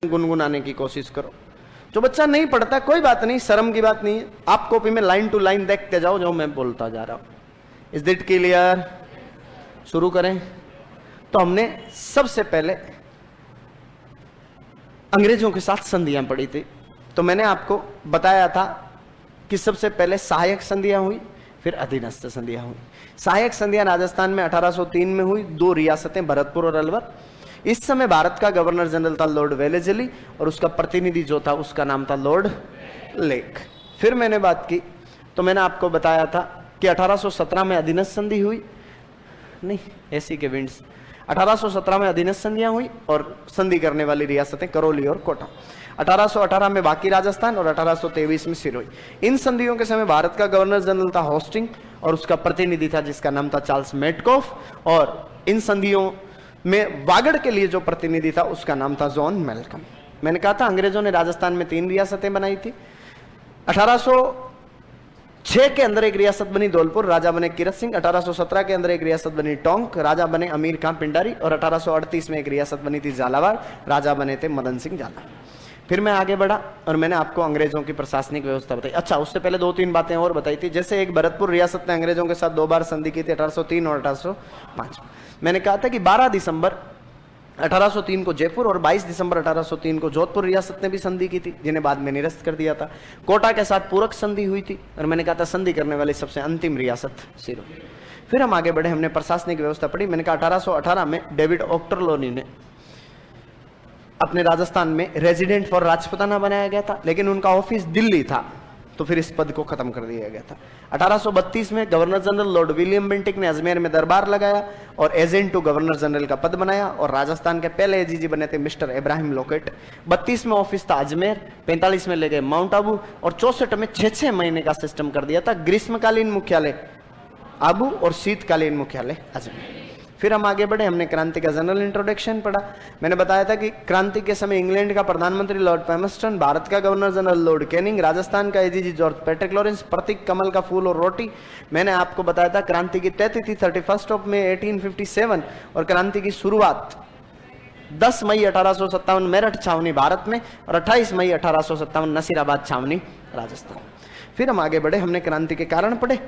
गुनगुनाने की कोशिश करो। जो बच्चा नहीं पढ़ता कोई बात नहीं, शर्म की बात नहीं है, आप कॉपी में लाइन टू लाइन देखते जाओ जो मैं बोलता जा रहा हूं। Is that clear? शुरू करें। तो हमने सबसे पहले अंग्रेजों के साथ संधियां पढ़ी थी। तो मैंने आपको बताया था कि सबसे पहले सहायक संधियां हुई, फिर अधीनस्थ संधियां हुई। सहायक संधियां राजस्थान में 1803 में हुई, 2 रियासतें भरतपुर और अलवर। इस समय भारत का गवर्नर जनरल था लॉर्ड वेलेस्ली और उसका प्रतिनिधि जो था उसका नाम था लॉर्ड लेक। फिर मैंने बात की तो मैंने आपको बताया था कि 1817 में अधीनस्थ संधि हुई, नहीं ऐसी के विंड्स, 1817 में अधीनस्थ संधियां हुई और संधि करने वाली रियासतें करौली और कोटा। 1818 में बाकी राजस्थान और 1823 में सिरोही। इन संधियों के समय भारत का गवर्नर जनरल था होस्टिंग और उसका प्रतिनिधि था जिसका नाम था चार्ल्स मेटकॉफ। और इन संधियों में वागड़ के लिए जो प्रतिनिधि था उसका नाम था जॉन मेलकम। मैंने कहा था अंग्रेजों ने राजस्थान में 3 रियासतें बनाई थी। 1806 के अंदर एक रियासत बनी धौलपुर, राजा बने किरत सिंह। 1817 के अंदर एक रियासत बनी टोंक, राजा बने अमीर खां पिंडारी। और 1838 में एक रियासत बनी थी झालावाड़, राजा बने थे मदन सिंह झाला। फिर मैं आगे बढ़ा और मैंने आपको अंग्रेजों की प्रशासनिक व्यवस्था बताई। अच्छा, उससे पहले 2-3 बातें और बताई थी। जैसे एक भरतपुर रियासत ने अंग्रेजों के साथ 2 बार संधि की थी, 1803 और 1805। मैंने कहा था कि 12 दिसंबर 1803 को जयपुर और 22 दिसंबर 1803 को जोधपुर रियासत ने भी संधि की थी, जिन्हें बाद में निरस्त कर दिया था। कोटा के साथ पूरक संधि हुई थी और मैंने कहा था संधि करने वाली सबसे अंतिम रियासत सिरोही। फिर हम आगे बढ़े, हमने प्रशासनिक व्यवस्था पढ़ी। मैंने कहा 1818 में डेविड ऑक्टरलोनी ने अपने राजस्थान में रेजिडेंट फॉर राजपुताना बनाया गया था, लेकिन उनका ऑफिस दिल्ली था तो फिर इस पद को खत्म कर दिया गया था। 1832 में governor general Lord William Bentinck ने अजमेर में दरबार लगाया और एजेंट टू गवर्नर जनरल का पद बनाया और राजस्थान के पहले एजीजी बने थे मिस्टर इब्राहिम लोकेट। 32 में ऑफिस था अजमेर, 45 में ले गए माउंट आबू और 64 में 6-6 महीने का सिस्टम कर दिया था। ग्रीष्मकालीन मुख्यालय आबू और शीतकालीन मुख्यालय अजमेर। फिर हम आगे बढ़े, हमने क्रांति का जनरल इंट्रोडक्शन पढ़ा। मैंने बताया था कि क्रांति के समय इंग्लैंड का प्रधानमंत्री लॉर्ड पैमस्टन, भारत का governor general Lord Canning, Rajasthan का एजीजी जॉर्ज पैट्रिक लॉरेंस, प्रतीक कमल का फूल और रोटी। मैंने आपको बताया था क्रांति की तय तिथि 31 मई 1857 और क्रांति की शुरुआत 10 मई 1857 मेरठ छावनी भारत में और 28 मई 1857 नसीराबाद छावनी राजस्थान। फिर हम आगे बढ़े, हमने क्रांति के कारण पढ़े।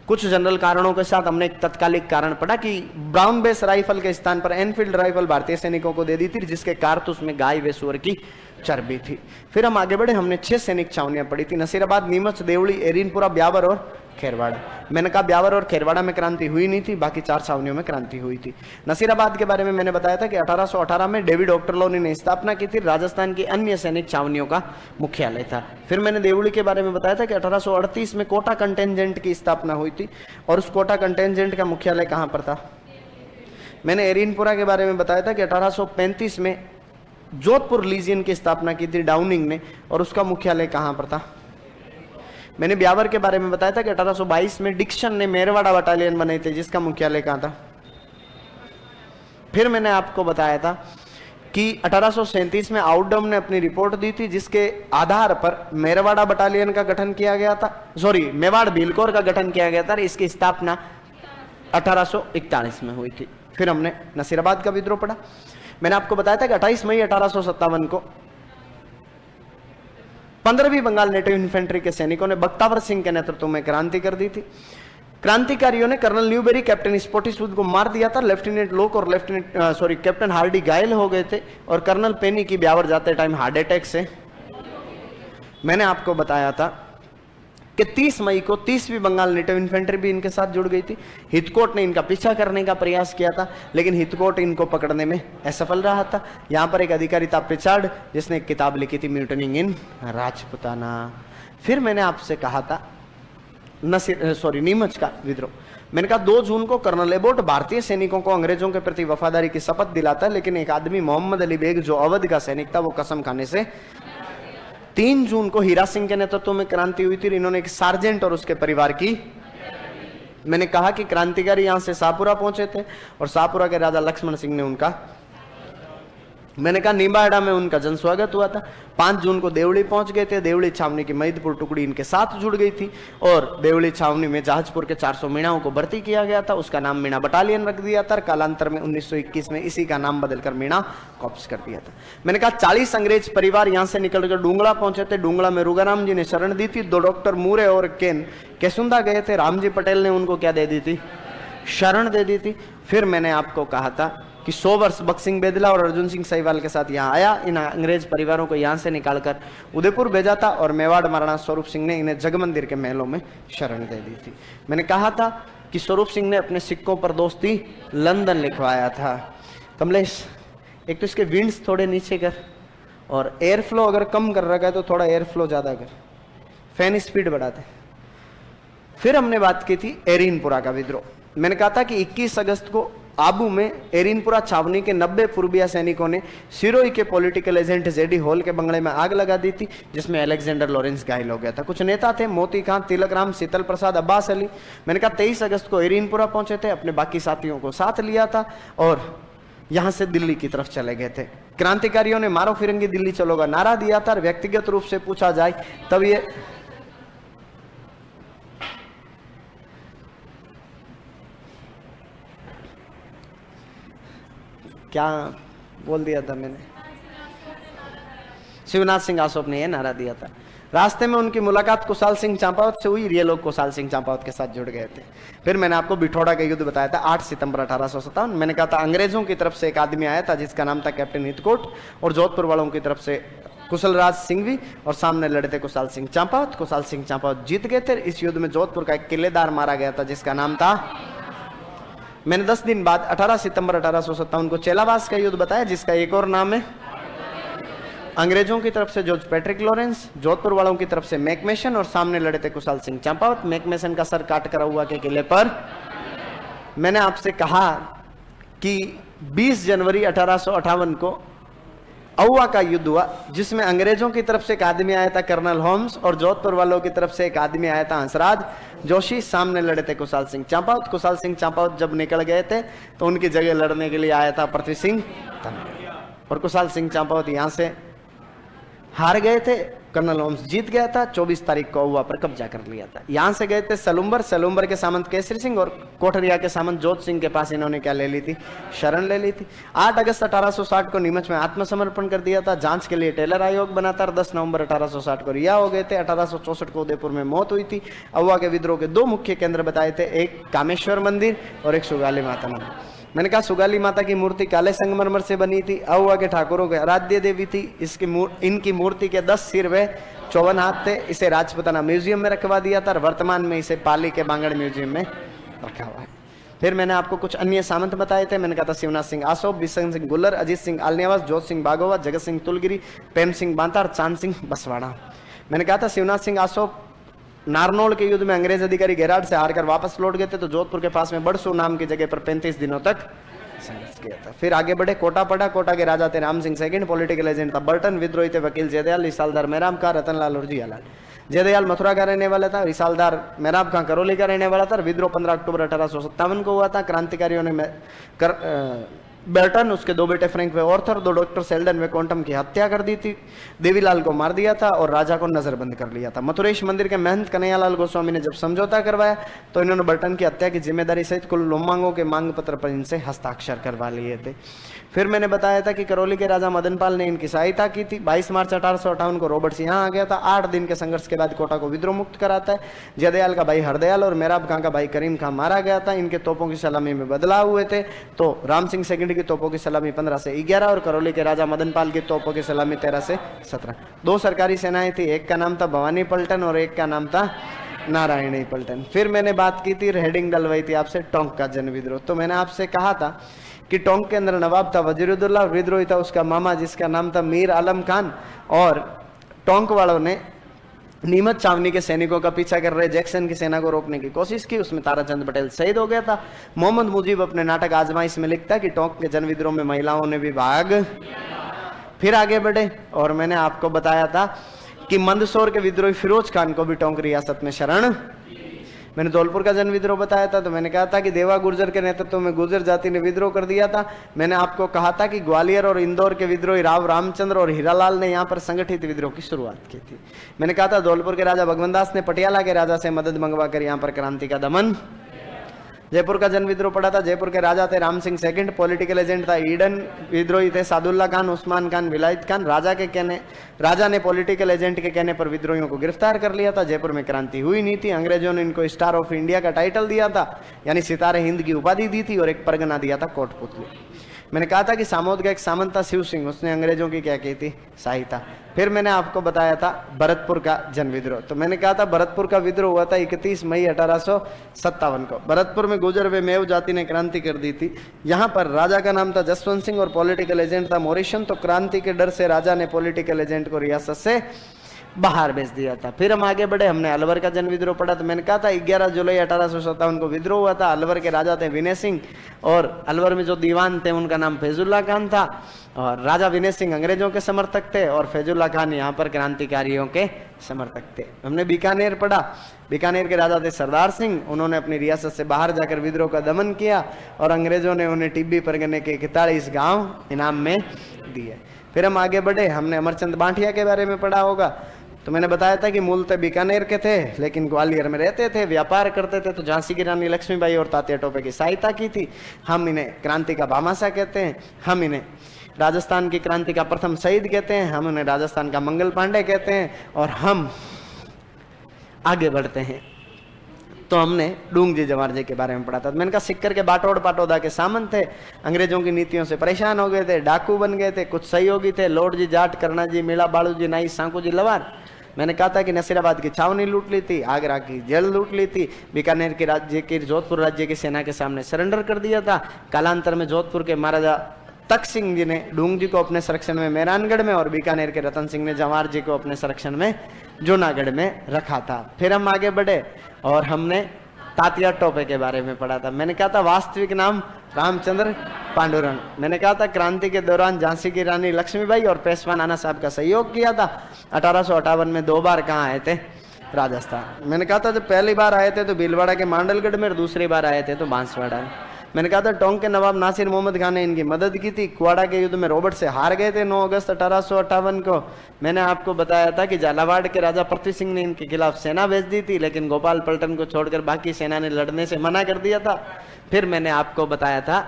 कुछ जनरल कारणों के साथ हमने एक तत्कालिक कारण पढ़ा कि ब्राउन बेस राइफल के स्थान पर एनफील्ड राइफल भारतीय सैनिकों को दे दी थी, जिसके कारतूस में गाय व सूअर की चर्बी थी। फिर हम आगे बढ़े, हमने 6 सैनिक छावनियां पढ़ी थी, नसीराबाद, नीमच, देवली, एरीनपुरा, ब्यावर और खेरवाड़ा। मैंने कहा ब्यावर और खेरवाड़ा में क्रांति हुई नहीं थी, बाकी 4 छावनियों में क्रांति हुई थी। नसीराबाद के बारे में मैंने बताया था कि 1818 में डेविड ऑक्टरलोनी ने स्थापना की थी, राजस्थान की अन्य सैनिक छावनियों का मुख्यालय था। फिर मैंने देवली के बारे में बताया था कि 1838 में कोटा कंटेंजेंट की स्थापना हुई थी और उस कोटा कंटेंजेंट का मुख्यालय कहां पर था। मैंने एरीनपुरा के बारे में बताया था कि 1835 में जोधपुर लीजियन की स्थापना की थी डाउनिंग ने और उसका मुख्यालय कहां पर था। मैंने ब्यावर के बारे में बताया था कि 1822 में डिक्सन ने मेरवाड़ा बटालियन बनाए थे, जिसका मुख्यालय कहां था। फिर मैंने आपको बताया था कि 1837 में आउटडम ने अपनी रिपोर्ट दी थी, जिसके आधार पर मेरवाड़ा बटालियन का गठन किया गया था, सॉरी मेवाड़ भीलकोर का गठन किया गया था। इसकी स्थापना 1841 में हुई थी। फिर हमने नसीराबाद का विद्रोह पढ़ा। मैंने आपको बताया था कि 28 मई 1857 को 15वीं बंगाल नेटिव इन्फेंट्री के सैनिकों ने बख्तावर सिंह के नेतृत्व में क्रांति कर दी थी। क्रांतिकारियों ने कर्नल न्यूबेरी, कैप्टन स्पॉटिसवुड को मार दिया था। लेफ्टिनेंट लोक और कैप्टन हार्डी घायल हो गए थे और कर्नल पेनी की ब्यावर जाते टाइम हार्ट अटैक से। मैंने आपको बताया था कि 30 मई को 30वीं बंगाल नेटिव इन्फेंट्री भी इनके साथ जुड़ गई थी। हितकोट ने इनका पीछा करने का प्रयास किया था, लेकिन हितकोट इनको पकड़ने में असफल रहा था। यहाँ पर एक अधिकारी था प्रिचार्ड, जिसने एक किताब लिखी थी म्यूटनिंग इन राजपुताना। फिर मैंने आपसे कहा था नीमच का विद्रोह। मैंने कहा 2 जून को कर्नल एबोट भारतीय सैनिकों को अंग्रेजों के प्रति वफादारी की शपथ दिलाता है, लेकिन एक आदमी मोहम्मद अली बेग जो अवध का सैनिक था वो कसम खाने से। 3 जून को हीरा सिंह के नेतृत्व में क्रांति हुई थी। इन्होंने एक सार्जेंट और उसके परिवार की। मैंने कहा कि क्रांतिकारी यहां से शाहपुरा पहुंचे थे और शाहपुरा के राजा लक्ष्मण सिंह ने उनका मैंने कहा नीबाड़ा में उनका जन स्वागत हुआ था। 5 जून को देवली पहुंच गए थे। देवली छावनी की महिदपुर टुकड़ी इनके साथ जुड़ गई थी और देवली छावनी में जहाजपुर के 400 मीणाओं को भर्ती किया गया था। उसका नाम मीणा बटालियन रख दिया था। कालांतर में 1921 में इसी का नाम बदलकर मीणा कॉप्स कर दिया था। मैंने कहा 40 अंग्रेज परिवार यहां से निकलकर डूंगड़ा पहुंचे थे। डूंगड़ा में रुगाराम जी ने शरण दी थी। 2 डॉक्टर मूरे और केसुंदा गए थे। रामजी पटेल ने उनको क्या दे दी थी? शरण दे दी थी। फिर मैंने आपको कहा था कि 100 वर्ष बक्सिंग बेदला और अर्जुन सिंह सहीवाल के साथ यहाँ आया। इन अंग्रेज परिवारों को यहाँ से निकालकर उदयपुर भेजा था और मेवाड़ महाराणा स्वरूप सिंह ने इन्हें जगमंदिर के महलों में शरण दे दी थी। मैंने कहा था कि स्वरूप सिंह ने अपने सिक्कों पर दोस्ती लंदन लिखवाया था। कमलेश, एक तो इसके विंड्स थोड़े नीचे कर और एयर फ्लो अगर कम कर रखा है तो थोड़ा एयर फ्लो ज़्यादा कर, फैन स्पीड बढ़ा दे। फिर हमने बात की थी एरीनपुरा का विद्रोह। मैंने कहा था कि 21 अगस्त को आबू में एरीनपुरा छावनी के 90 पूर्विया सैनिकों ने सिरोही के पॉलिटिकल एजेंट जेडी हॉल के बंगले में आग लगा दी थी, जिसमें अलेक्जेंडर लॉरेंस घायल हो गया था। कुछ नेता थे, मोती खां, तिलक राम, शीतल प्रसाद, अब्बास अली। मैंने कहा 23 अगस्त को एरीनपुरा पहुंचे थे, अपने बाकी साथियों को साथ लिया था और यहां से दिल्ली की तरफ चले गए थे। क्रांतिकारियों ने मारो फिरंगी दिल्ली चलो का नारा दिया था। व्यक्तिगत रूप से पूछा जाए तब ये क्या बोल दिया था मैंने? शिवनाथ सिंह आसोप ने यह नारा दिया था। रास्ते में उनकी मुलाकात कुशाल सिंह चंपावत से हुई। ये लोग कुशाल सिंह चंपावत के साथ जुड़ गए थे। फिर मैंने आपको बिठौड़ा का युद्ध बताया था 8 सितंबर 1857। मैंने कहा था अंग्रेजों की तरफ से एक आदमी आया था जिसका नाम था कैप्टन हितकोट और जोधपुर वालों की तरफ से कुशलराज सिंघवी और सामने लड़े थे कुशाल सिंह चंपावत। कुशाल सिंह चंपावत जीत गए थे। इस युद्ध में जोधपुर का एक किलेदार मारा गया था जिसका नाम था, मैंने 10 दिन बाद 18 सितंबर 1857 को चेलावास का युद्ध बताया जिसका एक और नाम है अंग्रेजों की तरफ से जॉर्ज पैट्रिक लॉरेंस, जोधपुर वालों की तरफ से मैकमेशन और सामने लड़े थे कुशाल सिंह चंपावत। मैकमेशन का सर काट कर हुआ के किले पर। मैंने आपसे कहा कि 20 जनवरी 1858 को अहुआ का युद्ध हुआ जिसमें अंग्रेजों की तरफ से एक आदमी आया था कर्नल होम्स और जोधपुर वालों की तरफ से एक आदमी आया था हंसराज जोशी। सामने लड़े थे कुशाल सिंह चंपावत। कुशाल सिंह चंपावत जब निकल गए थे तो उनकी जगह लड़ने के लिए आया था पृथ्वी सिंह और कुशाल सिंह चंपावत यहां से हार गए थे। कर्नल होम्स जीत गया था। 24 तारीख को अहुआ पर कब्जा कर लिया था। यहां से गए थे सलूम्बर के सामंत केसरी सिंह और कोठरिया के सामंत जोध सिंह के पास इन्होंने क्या ले ली थी? शरण ले ली थी। 8 अगस्त 1860 को नीमच में आत्मसमर्पण कर दिया था। जांच के लिए टेलर आयोग बना था। 10 नवंबर 1860 को रिहा हो गए थे। 1864 को उदयपुर में मौत हुई थी। अहुआ के विद्रोह के 2 मुख्य केंद्र बताए थे, एक कामेश्वर मंदिर और एक सुगाली माता मंदिर। मैंने कहा सुगाली माता की मूर्ति काले संगमरमर से बनी थी। अहुआ के ठाकुरों की आराध्य देवी थी। इनकी मूर्ति के 10 सिर व 54 हाथ थे। इसे राजपूताना म्यूजियम में रखवा दिया था और वर्तमान में इसे पाली के बांगड़ म्यूजियम में रखा हुआ है। फिर मैंने आपको कुछ अन्य सामंत बताए थे। मैंने कहा था शिवनाथ सिंह आसोप, बिशन सिंह गुल्लर, अजीत सिंह आलनेवास, जोत सिंह बागोवा, जगत सिंह तुलगिरी, प्रेम सिंह बांतार, चांद सिंह बसवाड़ा। मैंने कहा था शिवनाथ सिंह आसोप नारनौल के युद्ध में अंग्रेज अधिकारी घेराड से हारकर वापस लौट गए थे तो जोधपुर के पास में बड़सू नाम की जगह पर 35 दिनों तक संघर्ष किया था। फिर आगे बढ़े, कोटा पड़ा। कोटा के राजा थे Ram Singh second, political agent था बर्टन, विद्रोही थे वकील जयदयाल, रिसालदार मेराब खां, रतनलाल और जियालाल। जयदयाल मथुरा का रहने वाला था, रिसालदार मेराब खां करौली का रहने वाला था। विद्रोह 15 अक्टूबर 1857 को हुआ था। क्रांतिकारियों ने बर्टन, उसके 2 बेटे फ्रैंक व ऑर्थर, 2 डॉक्टर सेल्डन व क्वांटम की हत्या कर दी थी। देवीलाल को मार दिया था और राजा को नजरबंद कर लिया था। मथुरेश मंदिर के महंत कन्हैयालाल गोस्वामी ने जब समझौता करवाया तो इन्होंने बर्टन की हत्या की जिम्मेदारी सहित कुल लोमांगों के मांग पत्र पर इनसे हस्ताक्षर करवा लिए थे। फिर मैंने बताया था कि करौली के राजा मदनपाल ने इनकी सहायता की थी। 22 मार्च 1858 को रॉबर्ट्स यहाँ आ गया था। 8 दिन के संघर्ष के बाद कोटा को विद्रोह मुक्त कराता है। जयदयाल का भाई हरदयाल और मेराब खां का भाई करीम खां मारा गया था। इनके तोपों की सलामी में बदलाव हुए थे तो राम सिंह सेकंड की तोपों की सलामी 15 से 11 और करौली के राजा मदनपाल की तोपों की सलामी 13 से 17। 2 सरकारी सेनाएं थी, एक का नाम था भवानी पलटन और एक का नाम था नारायणी पलटन। फिर मैंने बात की थी, हेडिंग डलवाई थी आपसे टोंक का जन विद्रोह। तो मैंने आपसे कहा था कि टोंक के अंदर नवाब था वजीरुद्दौला, विद्रोही था उसका मामा जिसका नाम था मीर आलम खान और टोंक वालों ने नीमच छावनी के सैनिकों का पीछा कर रहे जैक्सन की सेना को रोकने की कोशिश की। उसमें ताराचंद पटेल शहीद हो गया था। मोहम्मद मुजीब अपने नाटक आजमाइश में लिखता है कि टोंक के जन विद्रोह में महिलाओं ने भी भाग। फिर आगे बढ़े और मैंने आपको बताया था कि मंदसौर के विद्रोही फिरोज खान को भी टोंक रियासत में शरण मैंने धौलपुर का जन विद्रोह बताया था, तो मैंने कहा था कि देवा गुर्जर के नेतृत्व में गुर्जर जाति ने विद्रोह कर दिया था। मैंने आपको कहा था कि ग्वालियर और इंदौर के विद्रोही राव रामचंद्र और हीरालाल ने यहाँ पर संगठित विद्रोह की शुरुआत की थी। मैंने कहा था धौलपुर के राजा भगवंत ने पटियाला के राजा से मदद मंगवा कर यहाँ पर क्रांति का दमन। जयपुर का जन विद्रोह पड़ा था। जयपुर के राजा थे Ram Singh second, political agent था ईडन, विद्रोही थे सादुल्ला खान, उस्मान खान, विलायत खान। राजा ने पॉलिटिकल एजेंट के कहने पर विद्रोहियों को गिरफ्तार कर लिया था। जयपुर में क्रांति हुई नहीं थी। अंग्रेजों ने इनको स्टार ऑफ इंडिया का टाइटल दिया था, यानी सितारे हिंद की उपाधि दी थी, और एक परगना दिया था कोटपुतली। मैंने कहा था कि सामोद का एक सामंत था शिव सिंह, उसने अंग्रेजों की क्या की थी, सहायता। फिर मैंने आपको बताया था भरतपुर का जन विद्रोह। तो मैंने कहा था भरतपुर का विद्रोह हुआ था 31 मई 1857 को। भरतपुर में गुर्जर व मेव जाति ने क्रांति कर दी थी। यहाँ पर राजा का नाम था जसवंत सिंह और पॉलिटिकल एजेंट था मोरिशन। तो क्रांति के डर से राजा ने पॉलिटिकल एजेंट को रियासत से बाहर भेज दिया था। फिर हम आगे बढ़े, हमने अलवर का जन विद्रोह पढ़ा। तो मैंने कहा था 11 जुलाई 1857 को विद्रोह हुआ था। अलवर के राजा थे विनय सिंह, और अलवर में जो दीवान थे उनका नाम फैजुल्ला खान था। और राजा विनय सिंह अंग्रेजों के समर्थक थे और फैजुल्ला खान यहाँ पर क्रांतिकारियों के समर्थक थे। हमने बीकानेर पढ़ा। बीकानेर के राजा थे सरदार सिंह, उन्होंने अपनी रियासत से बाहर जाकर विद्रोह का दमन किया और अंग्रेजों ने उन्हें टिब्बी परगने के 41 गाँव इनाम में दिए। फिर हम आगे बढ़े, हमने अमरचंद बांटिया के बारे में पढ़ा होगा। तो मैंने बताया था कि मूलतः बीकानेर के थे, लेकिन ग्वालियर में रहते थे, व्यापार करते थे। तो झांसी की रानी लक्ष्मीबाई और तात्या टोपे की सहायता की थी। हम इन्हें क्रांति का भामाशाह कहते हैं। हम इन्हें राजस्थान की क्रांति का प्रथम शहीद कहते हैं। हम उन्हें राजस्थान का मंगल पांडे कहते हैं। और हम आगे बढ़ते हैं तो हमने डूंगजी जवाहर जी के बारे में पढ़ा था। मैंने कहा सिक्कर के बाटोड़ पाटोदा के सामंत थे, अंग्रेजों की नीतियों से परेशान हो गए थे, डाकू बन गए थे। कुछ सहयोगी थे, लॉर्ड जी जाट, करना जी, मीणा बाड़ू जी, नाई, सांकू जी लवार। मैंने कहा था कि नसीराबाद की छावनी लूट ली थी, आगरा की जेल लूट ली थी, बीकानेर के राज्य की जोधपुर राज्य की सेना के सामने सरेंडर कर दिया था। कालांतर में जोधपुर के महाराजा तख्त सिंह जी ने डूंग जी को अपने संरक्षण में मेहरानगढ़ में, और बीकानेर के रतन सिंह ने जवाहर जी को अपने संरक्षण में जूनागढ़ में रखा था। फिर हम आगे बढ़े और हमने तात्या टोपे के बारे में पढ़ा था। मैंने कहा था वास्तविक नाम रामचंद्र पांडुरंग। मैंने कहा था क्रांति के दौरान झांसी की रानी लक्ष्मीबाई और पेशवा नाना साहब का सहयोग किया था। 1858 में 2 बार कहाँ आए थे, राजस्थान। मैंने कहा था जब पहली बार आए थे तो भीलवाड़ा के मांडलगढ़ में, और दूसरी बार आए थे तो बांसवाड़ा में। मैंने कहा था टोंक के नवाब नासिर मोहम्मद खान ने इनकी मदद की थी। कुआड़ा के युद्ध में रॉबर्ट से हार गए थे 9 अगस्त 1858 को। मैंने आपको बताया था कि झालावाड़ के राजा पृथ्वी सिंह ने इनके खिलाफ सेना भेज दी थी, लेकिन गोपाल पलटन को छोड़कर बाकी सेना ने लड़ने से मना कर दिया था। फिर मैंने आपको बताया था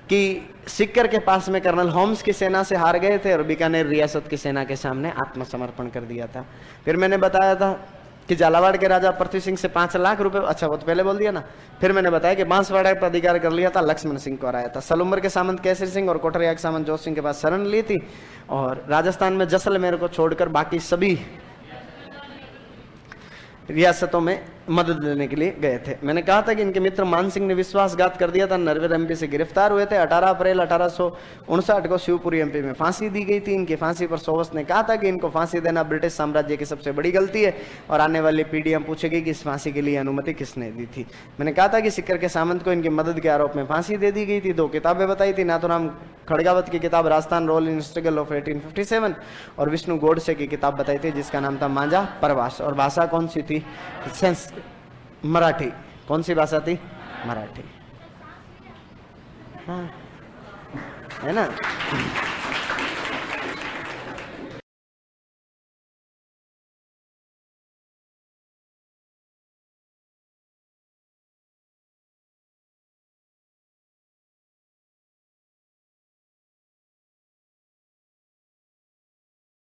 कि सिक्कर के पास में कर्नल होम्स की सेना से हार गए थे और बीकानेर रियासत की सेना के सामने आत्मसमर्पण कर दिया था। फिर मैंने बताया था कि झालावाड़ के राजा पृथ्वी सिंह से 5 लाख रुपए, अच्छा वो तो पहले बोल दिया ना। फिर मैंने बताया कि बांसवाड़ा पर अधिकार कर लिया था, लक्ष्मण सिंह को हराया था। सलूम्बर के सामंत केसरी सिंह और कोठरिया के सामंत जोत सिंह के पास शरण ली थी, और राजस्थान में जैसलमेर को छोड़कर बाकी सभी रियासतों में मदद देने के लिए गए थे। मैंने कहा था कि इनके मित्र मान सिंह ने विश्वासघात कर दिया था, नरवेर एमपी से गिरफ्तार हुए थे। 18 अप्रैल 1859 को शिवपुरी एमपी में फांसी दी गई थी। इनकी फांसी पर सोवस ने कहा था कि इनको फांसी देना ब्रिटिश साम्राज्य की सबसे बड़ी गलती है, और आने वाली पीढ़ी हम पूछेगी कि इस फांसी के लिए अनुमति किसने दी थी। मैंने कहा था कि सिक्कर के सामंत को इनकी मदद के आरोप में फांसी दे दी गई थी। 2 किताबें बताई थी, नाथुराम खड़गावत की किताब Rajasthan role in struggle of 1857, और विष्णु गोडसे की किताब बताई थी जिसका नाम था मांझा प्रवास। और भाषा कौन सी थी, मराठी। कौन सी भाषा थी, मराठी, हाँ है ना।